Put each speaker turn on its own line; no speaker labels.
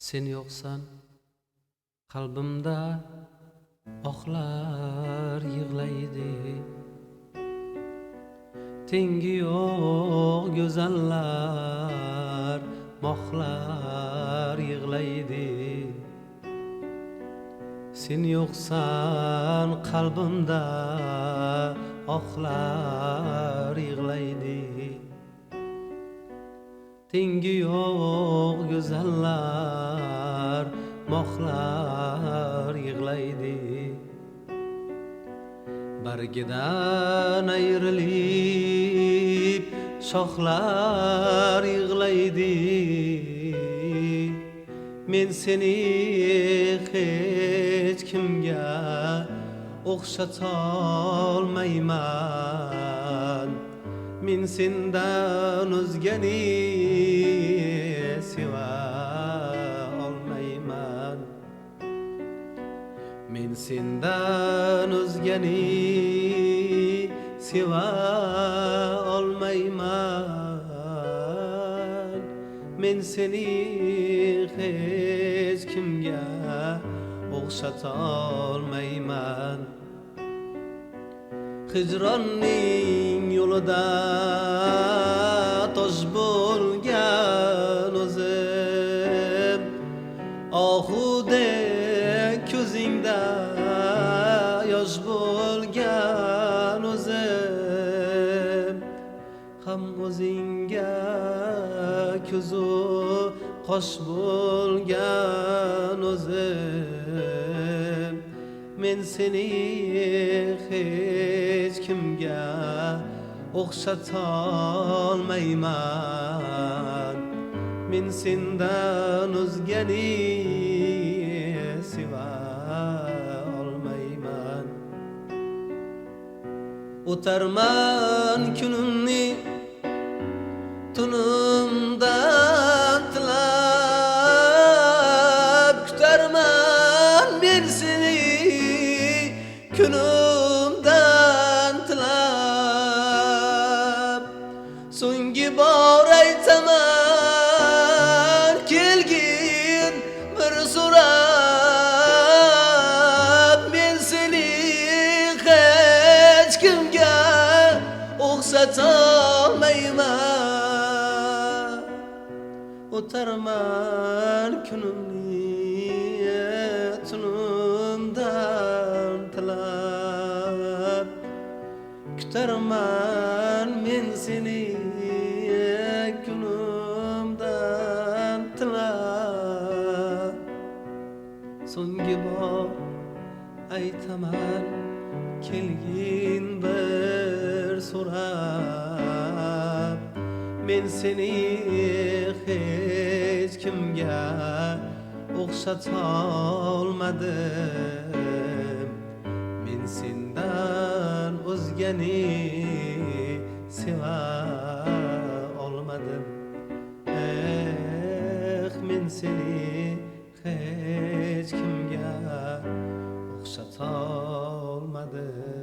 Sen yo'qsan qalbimda oqlar yig'laydi. Tengi yo'q go'zallar moxlar yig'laydi. Sen yo'qsan qalbimda oqlar yig'laydi. Tengi yo'q go'zallar moxlar yig'laydi. Bargidan ayrilib shoxlar yig'laydi. Men seni hech kimga o'xshatolmayman. Men sendan o'zgani seva olmayman. Men sendan o'zgani seva olmayman. Men seni hech kimga o'xshatolmayman. Hijronning yo'lida tosh bo'lgan o'zim, ohuda ko'zingda yosh bo'lgan o'zim, ham o'zingga ko'zu qosh bo'lgan o'zim. Men seni hech kimga o'xshatolmayman. Men sendan o'zgani seva olmayman. O'tarman kunimni tunimdan tilab, kutarman men seni kunimdan tilab. So'nggi bor aytaman kelgin bir so'rab. Men seni hech kimga o'xshatolmayman. O'tarman kunimni tunimdan tilab, kutarman men seni kunimdan tilab. So'nggi bor aytaman kelgin bir so'rab. Men seni hech kimga o'xshatolmadim. Men sendan o'zgani seva olmadim. Men seni hech kimga o'xshatolmadim.